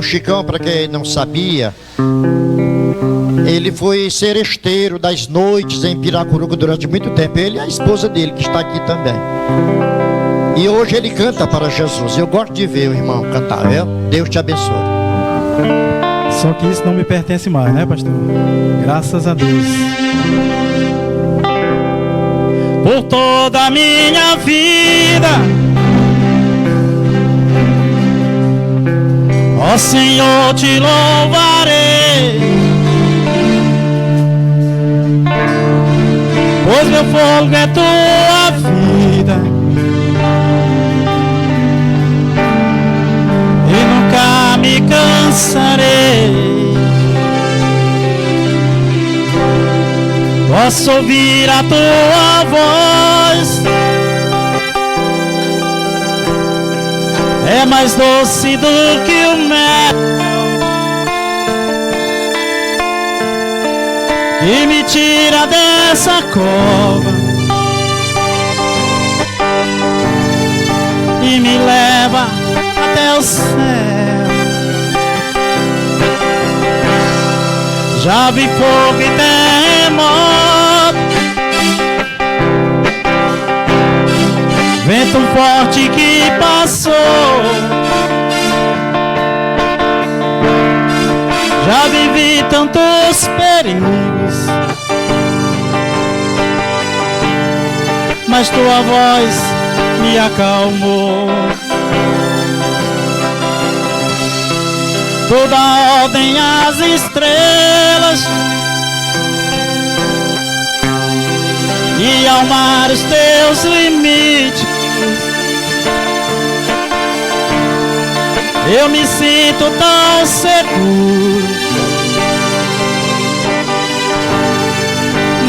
Chicão, para quem não sabia, ele foi seresteiro das noites em Piracuruca durante muito tempo. Ele e a esposa dele, que está aqui também. E hoje ele canta para Jesus. Eu gosto de ver o irmão cantar, viu? Deus te abençoe. Só que isso não me pertence mais, né, pastor? Graças a Deus. Por toda a minha vida, ó Senhor, te louvarei, pois meu fogo é tua vida e nunca me cansarei. Posso ouvir a tua voz, é mais doce do que o mel, que me tira dessa cova e me leva até o céu. Já vi fogo e terremoto, vento forte que passou. Já vivi tantos perigos, mas tua voz me acalmou. Tu dá ordem às estrelas e ao mar os teus limites. Eu me sinto tão seguro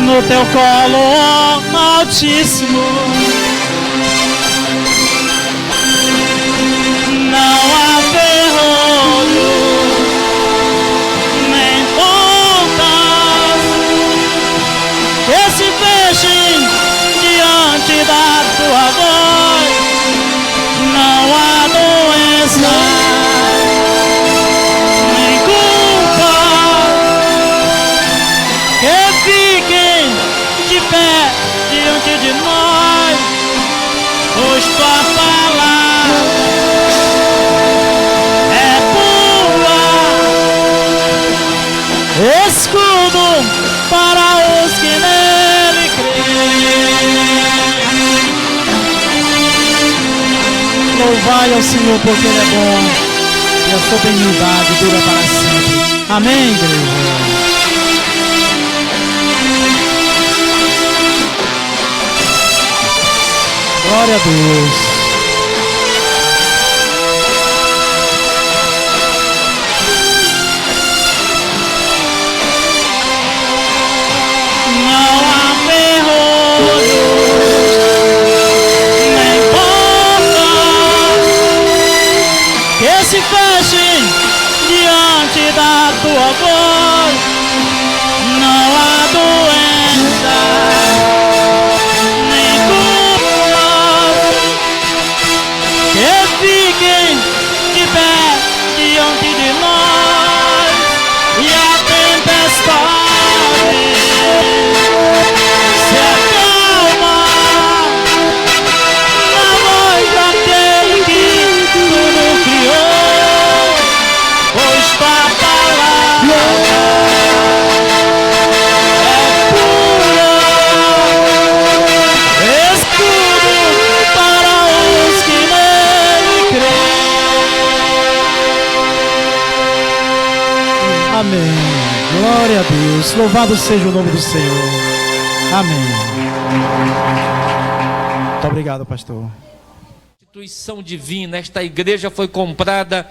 no teu colo, ó Altíssimo. Não há ferrolho nem pontas que se fechem diante da tua voz. Não há doença nem culpa que fiquem de pé diante de nós, pois tua palavra é pura, escudo para os que nele creem. Louvai ao Senhor porque Ele é bom e a sua benignidade dura para sempre. Amém, igreja? Glória a Deus. Não há ferrolho nem porta que se fechem diante da tua voz. Não há doença nem culpa que fiquem de pé diante de nós. E a tempestade se acalma na voz daquele que tudo criou, pois tua palavra é pura, escudo para os que nele creem. Amém. Glória a Deus. Louvado seja o nome do Senhor. Amém. Muito obrigado, pastor. Instituição divina, esta igreja foi comprada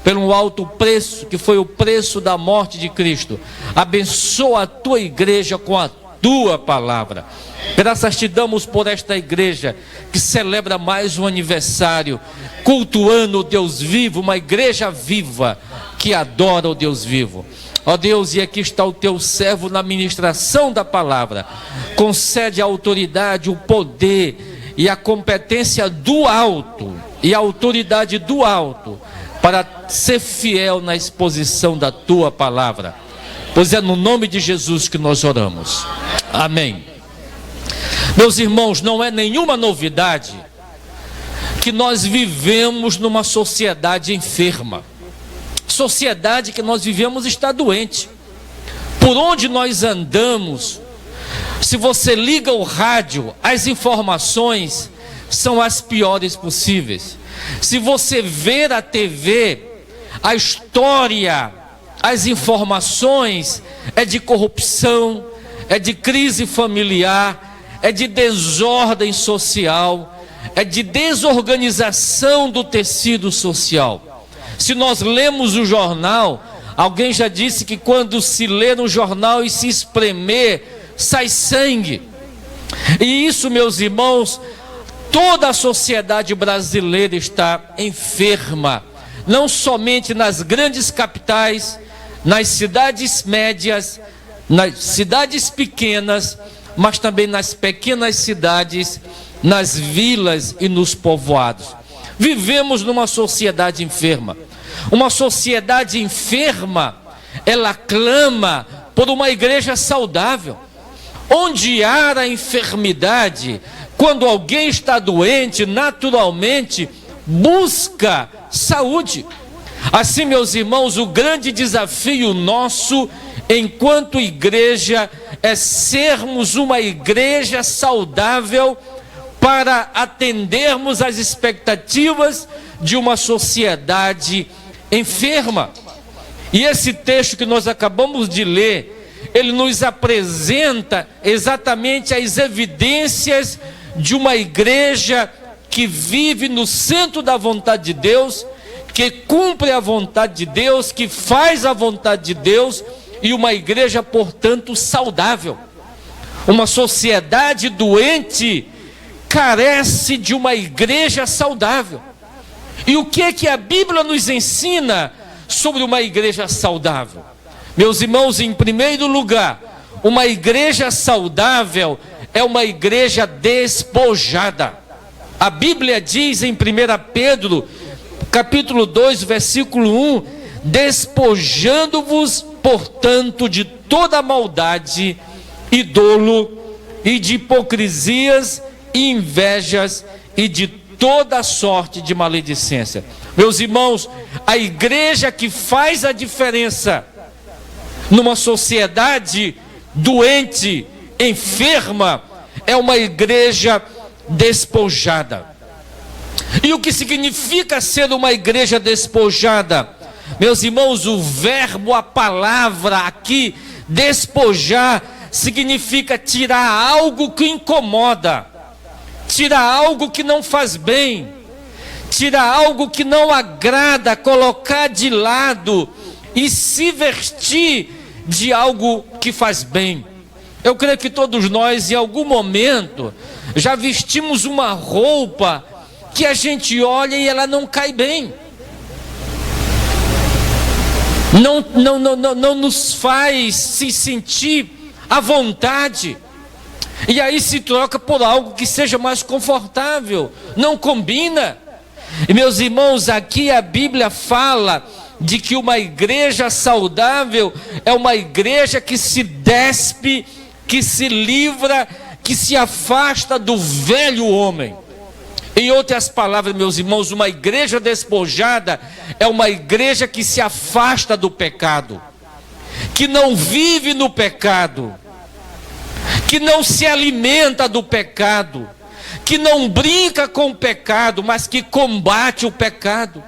pelo alto preço, que foi o preço da morte de Cristo. Abençoa a tua igreja com a tua palavra. Graças te damos por esta igreja que celebra mais um aniversário, cultuando o Deus vivo, uma igreja viva que adora o Deus vivo. Ó Deus, e aqui está o teu servo na ministração da palavra. Concede a autoridade, o poder e a competência do alto e a autoridade do alto, para ser fiel na exposição da tua palavra, pois é no nome de Jesus que nós oramos. Amém. Meus irmãos, não é nenhuma novidade que nós vivemos numa sociedade enferma. Sociedade que nós vivemos está doente. Por onde nós andamos, se você liga o rádio, as informações são as piores possíveis. Se você ver a TV, a história, as informações é de corrupção, é de crise familiar, é de desordem social, é de desorganização do tecido social. Se nós lemos o jornal, alguém já disse que quando se lê no jornal e se espremer, sai sangue. E isso, meus irmãos, toda a sociedade brasileira está enferma, não somente nas grandes capitais, nas cidades médias, nas cidades pequenas, mas também nas pequenas cidades, nas vilas e nos povoados. Vivemos numa sociedade enferma. Uma sociedade enferma, ela clama por uma igreja saudável. Onde há a enfermidade, quando alguém está doente, naturalmente busca saúde. Assim, meus irmãos, o grande desafio nosso, enquanto igreja, é sermos uma igreja saudável para atendermos às expectativas de uma sociedade enferma. E esse texto que nós acabamos de ler, ele nos apresenta exatamente as evidências de uma igreja que vive no centro da vontade de Deus, que cumpre a vontade de Deus, que faz a vontade de Deus, e uma igreja, portanto, saudável. Uma sociedade doente carece de uma igreja saudável. E o que é que a Bíblia nos ensina sobre uma igreja saudável? Meus irmãos, em primeiro lugar, uma igreja saudável é uma igreja despojada. A Bíblia diz em 1 Pedro, capítulo 2, versículo 1, despojando-vos, portanto, de toda maldade e dolo, e de hipocrisias e invejas, e de toda sorte de maledicência. Meus irmãos, a igreja que faz a diferença numa sociedade doente, enferma, é uma igreja despojada. E o que significa ser uma igreja despojada? Meus irmãos, o verbo, a palavra aqui, despojar, significa tirar algo que incomoda, tirar algo que não faz bem, tirar algo que não agrada, colocar de lado e se vestir de algo que faz bem. Eu creio que todos nós, em algum momento, já vestimos uma roupa que a gente olha e ela não cai bem. Não nos faz se sentir à vontade. E aí se troca por algo que seja mais confortável. Não combina. E meus irmãos, aqui a Bíblia fala de que uma igreja saudável é uma igreja que se despe, que se livra, que se afasta do velho homem. Em outras palavras, meus irmãos, uma igreja despojada é uma igreja que se afasta do pecado, que não vive no pecado, que não se alimenta do pecado, que não brinca com o pecado, mas que combate o pecado.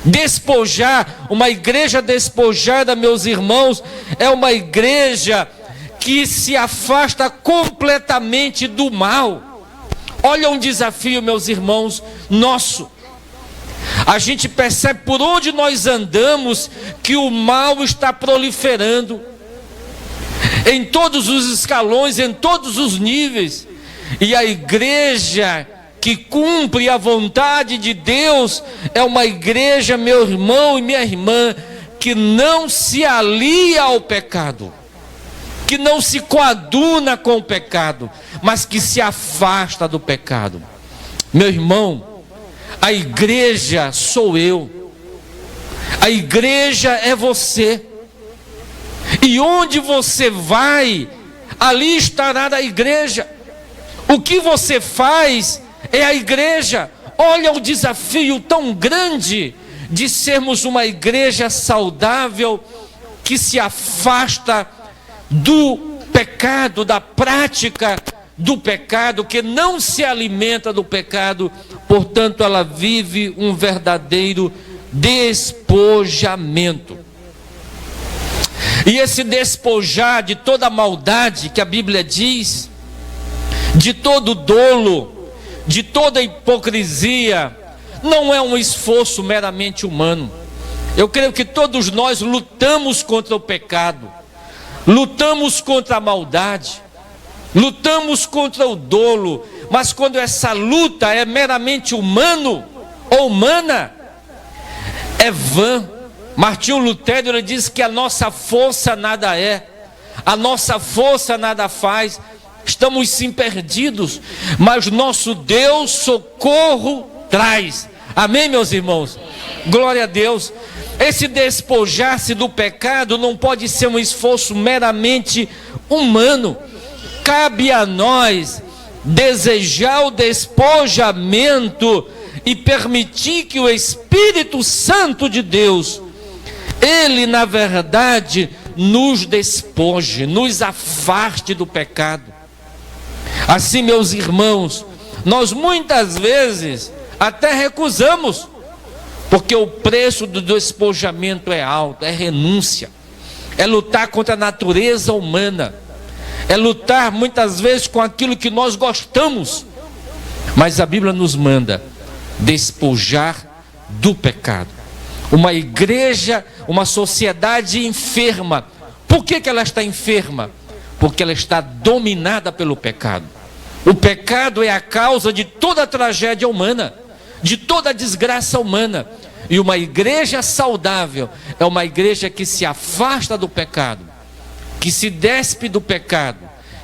Despojar, uma igreja despojada, meus irmãos, é uma igreja que se afasta completamente do mal. Olha um desafio, meus irmãos, nosso. A gente percebe por onde nós andamos que o mal está proliferando. Em todos os escalões, em todos os níveis. E a igreja que cumpre a vontade de Deus é uma igreja, meu irmão e minha irmã, que não se alia ao pecado, que não se coaduna com o pecado, mas que se afasta do pecado. Meu irmão, a igreja sou eu, A igreja é você. E onde você vai, ali estará a igreja. O que você faz é a igreja. Olha o desafio tão grande de sermos uma igreja saudável, que se afasta do pecado, da prática do pecado, que não se alimenta do pecado, portanto ela vive um verdadeiro despojamento. E esse despojar de toda a maldade que a Bíblia diz, de todo dolo, de toda hipocrisia, não é um esforço meramente humano. Eu creio que todos nós lutamos contra o pecado, lutamos contra a maldade, lutamos contra o dolo, mas quando essa luta é meramente humano ou humana, é vã. Martinho Lutero, ele diz que a nossa força nada é, a nossa força nada faz, estamos sim perdidos, mas nosso Deus socorro traz. Amém, meus irmãos? Glória a Deus. Esse despojar-se do pecado não pode ser um esforço meramente humano. Cabe a nós desejar o despojamento e permitir que o Espírito Santo de Deus, ele na verdade nos despoje, nos afaste do pecado. Assim, meus irmãos, nós muitas vezes até recusamos, porque o preço do despojamento é alto, é renúncia, é lutar contra a natureza humana, é lutar muitas vezes com aquilo que nós gostamos, mas a Bíblia nos manda despojar do pecado. Uma igreja, uma sociedade enferma, por que ela está enferma? Porque ela está dominada pelo pecado. O pecado é a causa de toda a tragédia humana, de toda a desgraça humana. E uma igreja saudável é uma igreja que se afasta do pecado, que se despe do pecado,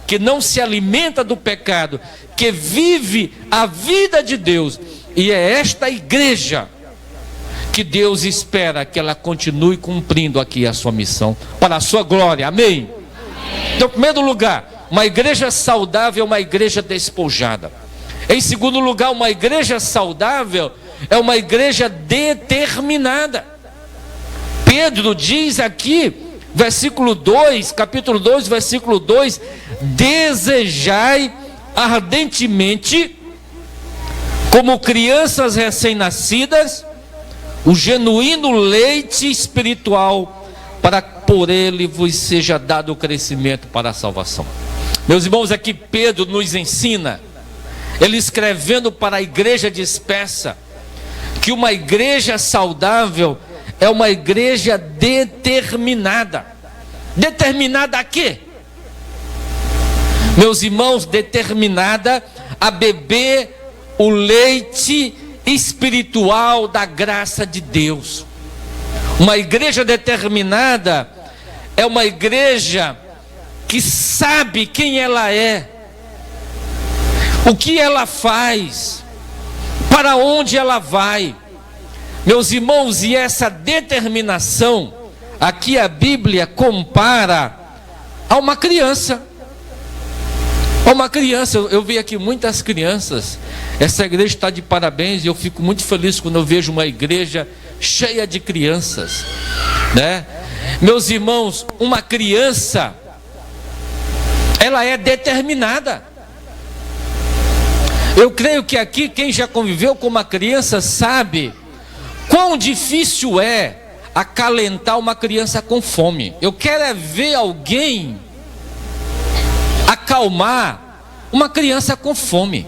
que não se alimenta do pecado, que vive a vida de Deus. E é esta igreja que Deus espera que ela continue cumprindo aqui a sua missão, para a sua glória. Amém? Então, em primeiro lugar, uma igreja saudável é uma igreja despojada. Em segundo lugar, uma igreja saudável é uma igreja determinada. Pedro diz aqui, versículo 2, capítulo 2, versículo 2: desejai ardentemente, como crianças recém-nascidas, o genuíno leite espiritual, para que por ele vos seja dado o crescimento para a salvação. Meus irmãos, aqui Pedro nos ensina, ele escrevendo para a igreja dispersa, que uma igreja saudável é uma igreja determinada. Determinada a quê? Meus irmãos, determinada a beber o leite espiritual da graça de Deus. Uma igreja determinada é uma igreja que sabe quem ela é, o que ela faz, para onde ela vai. Meus irmãos, e essa determinação, aqui a Bíblia compara a uma criança. A uma criança, eu vi aqui muitas crianças. Essa igreja está de parabéns, e eu fico muito feliz quando eu vejo uma igreja cheia de crianças, né? Meus irmãos, uma criança, ela é determinada. Eu creio que aqui quem já conviveu com uma criança sabe quão difícil é acalentar uma criança com fome. Eu quero é ver alguém acalmar uma criança com fome.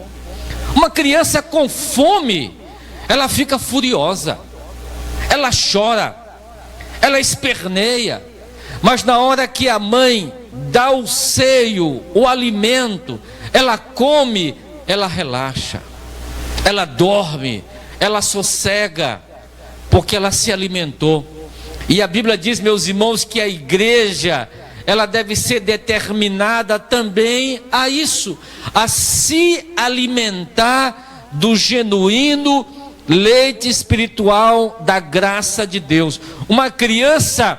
Uma criança com fome, ela fica furiosa, ela chora, ela esperneia, mas na hora que a mãe dá o seio, o alimento, ela come, ela relaxa, ela dorme, ela sossega, porque ela se alimentou. E a Bíblia diz, meus irmãos, que a igreja, ela deve ser determinada também a isso, a se alimentar do genuíno leite espiritual da graça de Deus. Uma criança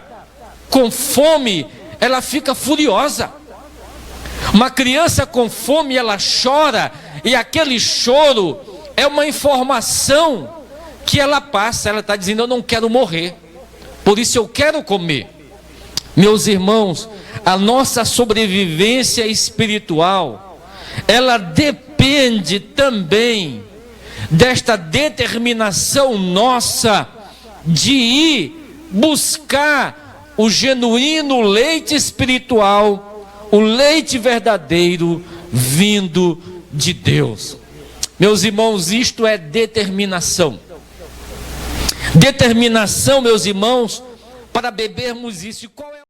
com fome, ela fica furiosa. Uma criança com fome, ela chora, e aquele choro é uma informação que ela passa. Ela está dizendo: eu não quero morrer, por isso eu quero comer. Meus irmãos, a nossa sobrevivência espiritual, ela depende também desta determinação nossa de ir buscar o genuíno leite espiritual, o leite verdadeiro vindo de Deus. Meus irmãos, isto é determinação. Determinação, meus irmãos, para bebermos isso. E qual é